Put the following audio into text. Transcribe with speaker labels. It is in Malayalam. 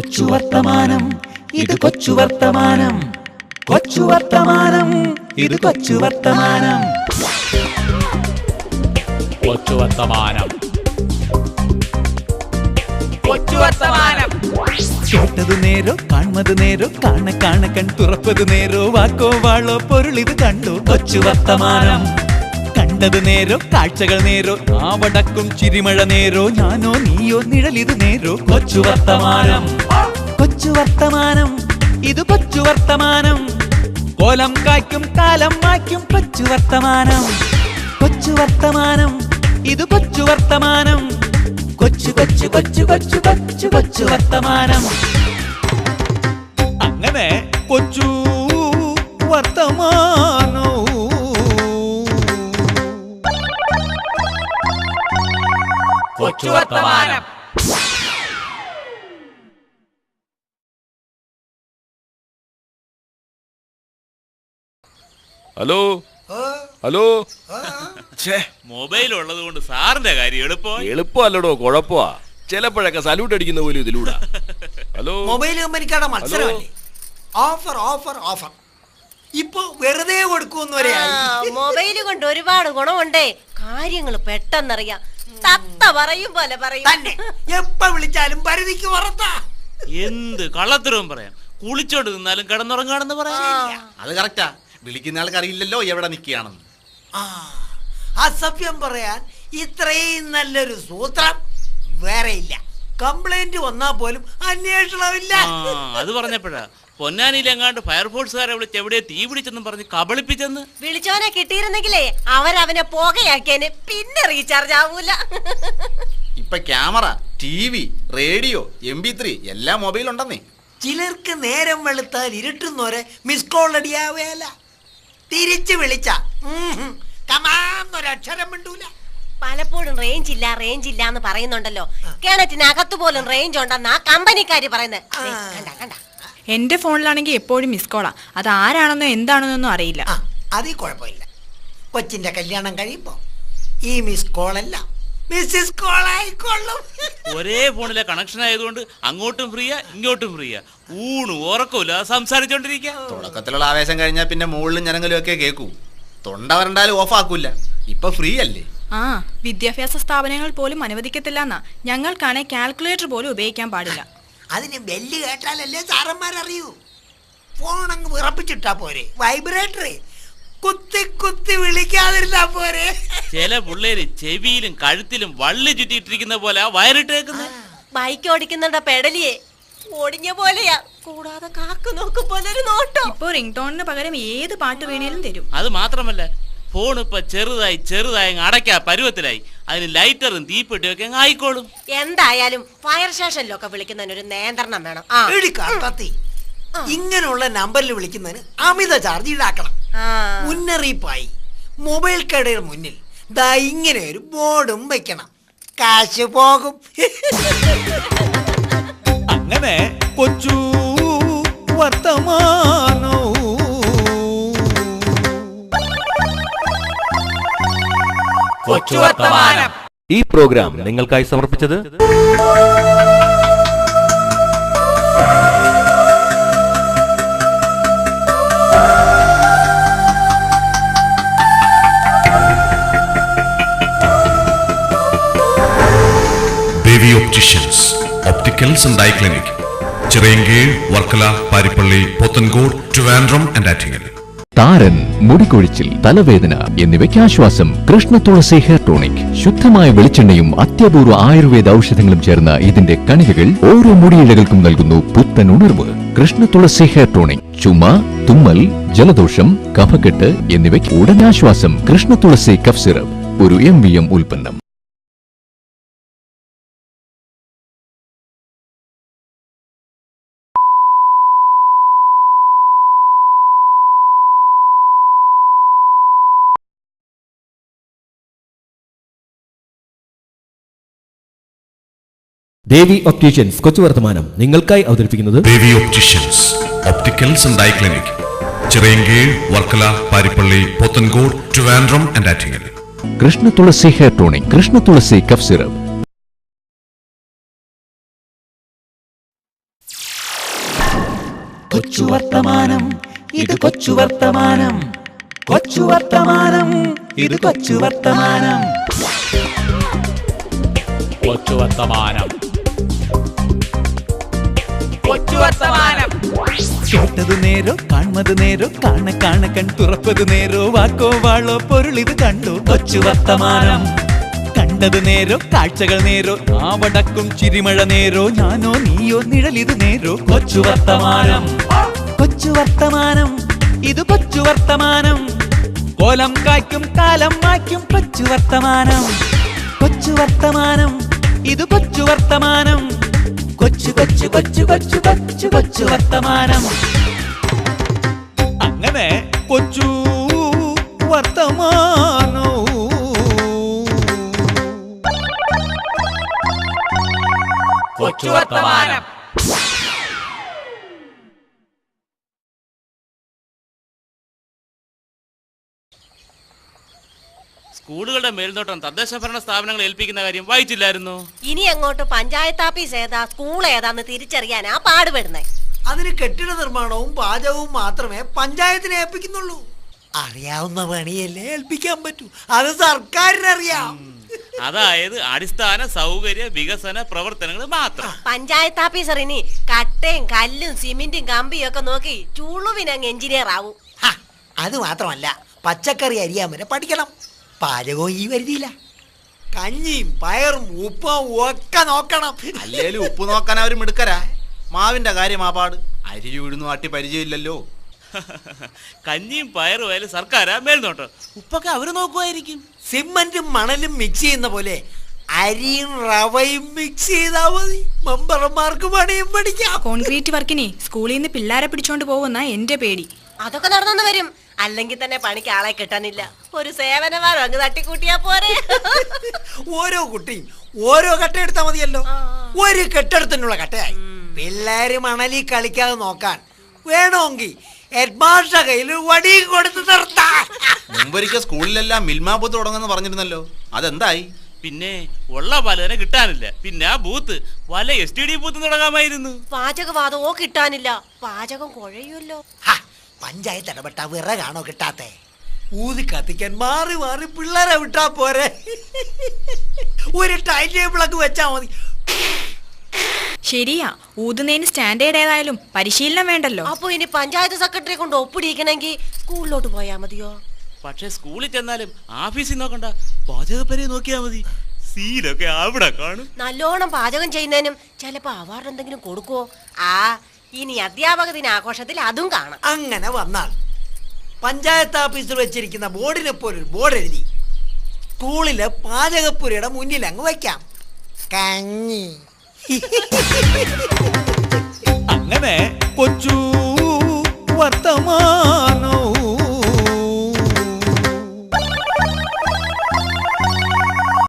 Speaker 1: കൊച്ചു വർത്തമാനം, ഇത് കൊച്ചു വർത്തമാനം. കൊച്ചു വർത്തമാനം, ഇത് കൊച്ചു വർത്തമാനം. കൊച്ചു വർത്തമാനം, കൊച്ചു വർത്തമാനം. കേട്ടത് നേരോ കാൺമത് നേരോ കാണ കാണ കൺ തുറപ്പത് നേരോ വാക്കോ വാളോ പൊരുളിത് കണ്ടു കൊച്ചു വർത്തമാനം. കണ്ടത് നേരോ കാഴ്ചകൾ നേരോ ആവടക്കും ചിരിമഴ നേരോ ഞാനോ നീയോ നിഴലിത് നേരോ കൊച്ചു വർത്തമാനം. കൊച്ചു വർത്തമാനം, ഇത് കൊച്ചു വർത്തമാനം. കോലം കായ്ക്കും കാലം മായ്ക്കും കൊച്ചു വർത്തമാനം. കൊച്ചു വർത്തമാനം, ഇത് കൊച്ചു വർത്തമാനം. കൊച്ചു കൊച്ചു കൊച്ചു കൊച്ചു കൊച്ചു കൊച്ചു വർത്തമാനം. അങ്ങനെ കൊച്ചു വർത്തമാനോ. കൊച്ചു വർത്തമാനം.
Speaker 2: Hello hello.
Speaker 3: മൊബൈൽ ഉള്ളത് കൊണ്ട് സാറിന്റെ കാര്യം
Speaker 2: എളുപ്പമല്ലടോ, കുഴപ്പമാ. ചിലപ്പോഴൊക്കെ സല്യൂട്ട് അടിക്കുന്ന പോലും ഇതിലൂടെ. ഹലോ,
Speaker 4: മൊബൈൽ കമ്പനിക്കാരുടെ മത്സരമല്ലേ? Offer offer offer. ഇപ്പൊ വെറുതെ കൊടുക്കുന്നവരെ
Speaker 5: മൊബൈല് കൊണ്ട് ഒരുപാട് ഗുണമുണ്ടേ. കാര്യങ്ങൾ പെട്ടെന്നറിയാം. തത്ത പറയും പോലെ പറയും.
Speaker 4: തന്നെ എപ്പ വിളിച്ചാലും പരിധിക്ക് പുറത്താ.
Speaker 3: എന്ത് കള്ളത്തരവും പറയാം. കുളിച്ചോണ്ട് നിന്നാലും കിടന്നുറങ്ങാണെന്ന് പറയാം.
Speaker 6: അത് കറക്റ്റാ. വിളിക്കുന്ന ആൾക്ക് അറിയില്ലല്ലോ എവിടെ നിൽക്കുകയാണെന്ന്.
Speaker 4: അസഭ്യം പറയാൻ ഇത്രയും നല്ലൊരു സൂത്രം വേറെ ഇല്ല. കംപ്ലൈന്റ് വന്നാ പോലും അന്വേഷണമില്ല.
Speaker 3: അത് പറഞ്ഞപ്പോഴാ പൊന്നാനിയിലെങ്ങാണ്ട് ഫയർഫോഴ്സുകാരെ വിളിച്ച് എവിടെ തീ പിടിച്ചെന്നും പറഞ്ഞ് കബളിപ്പിച്ചെന്ന്.
Speaker 5: വിളിച്ചോനെ കിട്ടിയിരുന്നെങ്കിലേ അവരവനെ പോകയാക്കിയനെ. പിന്നെ റീചാർജ് ആവൂല.
Speaker 6: ഇപ്പൊ ക്യാമറ, TV, റേഡിയോ, MP3 എല്ലാം മൊബൈൽ ഉണ്ടെന്നേ.
Speaker 4: ചിലർക്ക് നേരം വെളുത്താൽ ഇരുട്ടുന്നോരെ മിസ് കോൾ അടിയാവേല. തിരിച്ചു വിളിച്ച കമാന്നൊരക്ഷരം മിണ്ടൂല.
Speaker 5: പലപ്പോഴും റേഞ്ച് ഇല്ല എന്ന് പറയുന്നുണ്ടല്ലോ. കിണറ്റിനകത്ത് പോലും റേഞ്ച് ഉണ്ടെന്നാ കമ്പനിക്കാര് പറയുന്നത്. കണ്ട
Speaker 7: എന്റെ ഫോണിലാണെങ്കിൽ എപ്പോഴും മിസ് കോളാ. അത് ആരാണെന്നോ എന്താണെന്നൊന്നും അറിയില്ല.
Speaker 4: അതിൽ കുഴപ്പമില്ല. കൊച്ചിന്റെ കല്യാണം കഴിയുമ്പോ ഈ മിസ് കോളല്ല മിസ്സിസ് കോൾ ആയിക്കൊള്ളും.
Speaker 3: ഒരേ ഫോണിലെ കണക്ഷൻ ആയതുകൊണ്ട് അങ്ങോട്ടും ഫ്രീയാ ഇങ്ങോട്ടും ഫ്രീയാ. ഊണും ഉറക്കമില്ല സംസാരിച്ചോണ്ടിരിക്കുക.
Speaker 6: തുടക്കത്തിലുള്ള ആവേശം കഴിഞ്ഞാൽ പിന്നെ മുകളിലും ജനങ്ങളും ഒക്കെ കേൾക്കൂ. തൊണ്ട വരണ്ടാലും ഓഫ് ആക്കൂല. ഇപ്പൊ ഫ്രീ അല്ലേ?
Speaker 7: വിദ്യാഭ്യാസ സ്ഥാപനങ്ങൾ പോലും അനുവദിക്കത്തില്ല എന്നാ. ഞങ്ങൾക്കാണെ കാൽക്കുലേറ്റർ പോലും ഉപയോഗിക്കാൻ പാടില്ല.
Speaker 4: അതിന് ബെല്ല് കേട്ടാലല്ലേ സാറന്മാരറിയൂ. ഫോണങ്ങ് വിറപ്പിച്ചിട്ടാ പോരെ. വൈബ്രേറ്റർ കുത്തി കുത്തി വിളിക്കാതിരുന്നാ പോരെ.
Speaker 3: ചില പിള്ളേര് ചെവിയിലും കഴുത്തിലും വള്ളി ചുറ്റിയിട്ടിരിക്കുന്ന പോലെ വയറിട്ടേക്കുന്നത്.
Speaker 5: ബൈക്ക് ഓടിക്കുന്നുണ്ട പെടലിയെ ഓടിഞ്ഞ പോലെയാ. കൂടാതെ കാക്കു നോക്കും പോലെ ഒരു നോട്ടോ.
Speaker 7: ഇപ്പൊ റിംഗ് ടോണിന് പകരം ഏത് പാട്ട് വേണേലും തരും.
Speaker 3: അത് മാത്രമല്ല, ഫോൺ ഇപ്പൊ ചെറുതായി അടയ്ക്കാ പരുവത്തിലായി. അതിന് ലൈറ്ററും തീപ്പെട്ടിയും ഒക്കെ ആയിക്കോളും.
Speaker 5: എന്തായാലും ഫയർ സ്റ്റേഷനിലൊക്കെ വിളിക്കുന്നതിന് ഒരു നിയന്ത്രണം വേണം.
Speaker 4: ഇങ്ങനെയുള്ള നമ്പറിൽ വിളിക്കുന്നതിന് അമിത ചാർജ് ഈടാക്കണം. മുന്നറിയിപ്പായി മൊബൈൽ കടയുടെ മുന്നിൽ ദാ ഇങ്ങനെ ഒരു ബോർഡും വെക്കണം. കാശ് പോകും.
Speaker 1: അങ്ങനെ കൊച്ചു വർത്തമാനോ. കൊച്ചു വർത്തമാനം.
Speaker 8: ഈ പ്രോഗ്രാം നിങ്ങൾക്കായി സമർപ്പിച്ചത്
Speaker 9: Devi opticians, opticals and eye clinic, Chirayinkeezhu, Varkala, Paripally, Pothencode, Trivandrum and Attingal.
Speaker 10: താരൻ, മുടികൊഴിച്ചിൽ, തലവേദന എന്നിവയ്ക്ക് ആശ്വാസം കൃഷ്ണ തുളസി ഹെയർ ടോണിക്. ശുദ്ധമായ വെളിച്ചെണ്ണയും അത്യപൂർവ ആയുർവേദ ഔഷധങ്ങളും ചേർന്ന ഇതിന്റെ കണികകൾ ഓരോ മുടിയിഴകൾക്കും നൽകുന്നു പുത്തൻ ഉണർവ്. Krishna Tulasi hair tonic. ചുമ, തുമ്മൽ, ജലദോഷം, കഫക്കെട്ട് എന്നിവയ്ക്ക് ഉടൻ ആശ്വാസം. കൃഷ്ണ തുളസി കഫ് സിറപ്പ്, ഒരു MVM ഉൽപ്പന്നം.
Speaker 8: ദേവി ഒപ്റ്റീഷ്യൻസ് കൊച്ചു വർത്തമാനം നിങ്ങൾക്കായി അവതരിപ്പിക്കുന്നത്
Speaker 9: Devi opticians, opticals and eye clinic, Chirayinkeezhu, Varkala, Paripally, Pothencode, Trivandrum and Attingal.
Speaker 10: Krishna Tulasi hair tonic, Krishna Tulasi cough syrup.
Speaker 1: വർത്തമാനം, ഇത് കൊച്ചു വർത്തമാനം. കൊച്ചു വർത്തമാനം, ഇത് കൊച്ചു വർത്തമാനം. കൊച്ചു വർത്തമാനം, കൊച്ചു വർത്തമാനം. കേട്ടത് നേരോ കാൺമത് നേരോ കാണ കൺ തുറപ്പത് നേരോ വാക്കോ വാളോ പൊരുളിത് കണ്ടു കൊച്ചു വർത്തമാനം. കണ്ടത് നേരോ കാഴ്ചകൾ നേരോ ആവടക്കും ചിരിമഴ നേരോ ഞാനോ നീയോ നിഴലിത് നേരോ കൊച്ചു വർത്തമാനം. കൊച്ചു വർത്തമാനം, ഇത് കൊച്ചു വർത്തമാനം. കോലം കായ്ക്കും കാലം മായ്ക്കും കൊച്ചു വർത്തമാനം. കൊച്ചു വർത്തമാനം, ഇത് കൊച്ചു വർത്തമാനം. കൊച്ചു കൊച്ചു കൊച്ചു കൊച്ചു കൊച്ചു കൊച്ചു വർത്തമാനം. അങ്ങനെ കൊച്ചു വർത്തമാനോ. കൊച്ചു വർത്തമാനം.
Speaker 3: സ്കൂളുകളുടെ മേൽനോട്ടം തദ്ദേശ ഭരണ സ്ഥാപനങ്ങൾ ഏൽപ്പിക്കുന്ന കാര്യം വായിച്ചില്ലായിരുന്നു.
Speaker 5: ഇനി അങ്ങോട്ട് പഞ്ചായത്ത് ഓഫീസ് ഏതാ സ്കൂൾ ഏതാന്ന് തിരിച്ചറിയാനാ പാടുപെടുന്നേ.
Speaker 4: അതിന് കെട്ടിട നിർമ്മാണവും പാചകവും മാത്രമേ പഞ്ചായത്തിനെ ഏൽപ്പിക്കുന്നുള്ളൂ. അറിയാവുന്ന പണിയല്ലേ ഏൽപ്പിക്കാൻ പറ്റൂ. അത് സർക്കാരിനറിയാം.
Speaker 3: അതായത് അടിസ്ഥാന സൗകര്യ വികസന പ്രവർത്തനങ്ങൾ മാത്രം.
Speaker 5: പഞ്ചായത്ത് ഓഫീസർ ഇനി കട്ടയും കല്ലും സിമെന്റും കമ്പിയും ഒക്കെ നോക്കി ചുളുവിനങ്ങ് എഞ്ചിനീയർ ആവും.
Speaker 4: അത് മാത്രമല്ല, പച്ചക്കറി അരിയാൻ വരെ പഠിക്കണം. പാചകവും ഈ വരുതിയില്ല. കഞ്ഞിയും പയറും ഉപ്പും ഒക്കെ നോക്കണം.
Speaker 6: അല്ലേലും ഉപ്പ് നോക്കാൻ അവർ മിടുക്കരാ. മാവിന്റെ കാര്യം ആപാട് അരി വീടുന്നു ആട്ടി പരിചയമില്ലല്ലോ.
Speaker 3: കഞ്ഞിയും പയറും ആയാലും സർക്കാരാ മേൽനോട്ടം. ഉപ്പൊക്കെ അവര് നോക്കുമായിരിക്കും.
Speaker 4: സിമന്റും മണലും മിക്സ് ചെയ്യുന്ന പോലെ അരിയും റവയും മിക്സ് ചെയ്താൽ മതി. മെമ്പർമാർക്ക് പണിയും പഠിക്കാം.
Speaker 7: കോൺക്രീറ്റ് വർക്കിനെ സ്കൂളിൽ നിന്ന് പിള്ളേരെ പിടിച്ചോണ്ട് പോകുന്ന എന്റെ പേടി.
Speaker 5: അതൊക്കെ നടന്നു വരും. അല്ലെങ്കിൽ തന്നെ പണിക്ക് ആളെ കിട്ടാനില്ല. ഒരു സേവനമാരോ അങ്ങ് തട്ടിക്കൂട്ടിയാ പോരെ.
Speaker 4: ഓരോ കുട്ടിയും ഓരോ കട്ട എടുത്താൽ മതിയല്ലോ. ഒരു കെട്ടെടുത്തിനുള്ള കട്ടയായി. പിള്ളേര് മണലി കളിക്കാതെ നോക്കാൻ വേണമെങ്കിൽ ഹെഡ്മാസ്റ്റർ കയ്യിൽ വടി കൊടുത്ത് നിർത്താം.
Speaker 6: മുമ്പൊരിക്കൽ സ്കൂളിലെല്ലാം മിൽമാ ബൂത്ത് തുടങ്ങുന്നു പറഞ്ഞിരുന്നല്ലോ, അതെന്തായി?
Speaker 3: പിന്നെ ഉള്ള പലരെ കിട്ടാനില്ല. പിന്നെ ആ ബൂത്ത് വല STD ബൂത്ത് തുടങ്ങാമായിരുന്നു.
Speaker 5: പാചകവാദമോ കിട്ടാനില്ല. പാചകം കുഴയുമല്ലോ.
Speaker 4: പഞ്ചായത്ത് ഇടപെട്ട വിറകാണോ കിട്ടാത്തെ? ഊതി കത്തിക്കാൻ മാറി മാറി പിള്ളേരെ വിട്ടാ പോരെ. ഒരു ടൈം ടേബിളൊക്കെ വെച്ചാ മതി.
Speaker 7: ശരിയാ, ഊതുന്നതിന് സ്റ്റാൻഡേർഡ് ഏതായാലും പരിശീലനം വേണ്ടല്ലോ.
Speaker 5: അപ്പൊ ഇനി പഞ്ചായത്ത് സെക്രട്ടറി കൊണ്ട് ഒപ്പിടിക്കണമെങ്കിൽ സ്കൂളിലോട്ട് പോയാ മതിയോ?
Speaker 3: പക്ഷെ സ്കൂളിൽ ചെന്നാലും ഓഫീസിൽ നോക്കണ്ട, പാചകപ്പരെ നോക്കിയാ മതി. സീലൊക്കെ അവിടെ കാണും.
Speaker 5: നല്ലോണം പാചകം ചെയ്യുന്നതിനും ചിലപ്പോ അവാർഡ് എന്തെങ്കിലും കൊടുക്കുവോ? ഇനി അധ്യാപക ദിനാഘോഷത്തിൽ അതും കാണാം.
Speaker 4: അങ്ങനെ വന്നാൽ പഞ്ചായത്ത് ഓഫീസിൽ വെച്ചിരിക്കുന്ന ബോർഡിനെ പോലൊരു ബോർഡ് എഴുതി സ്കൂളിലെ പാചകപ്പുരയുടെ മുന്നിൽ അങ്ങ് വയ്ക്കാം. കഞ്ഞി.
Speaker 1: അങ്ങനെ കൊച്ചു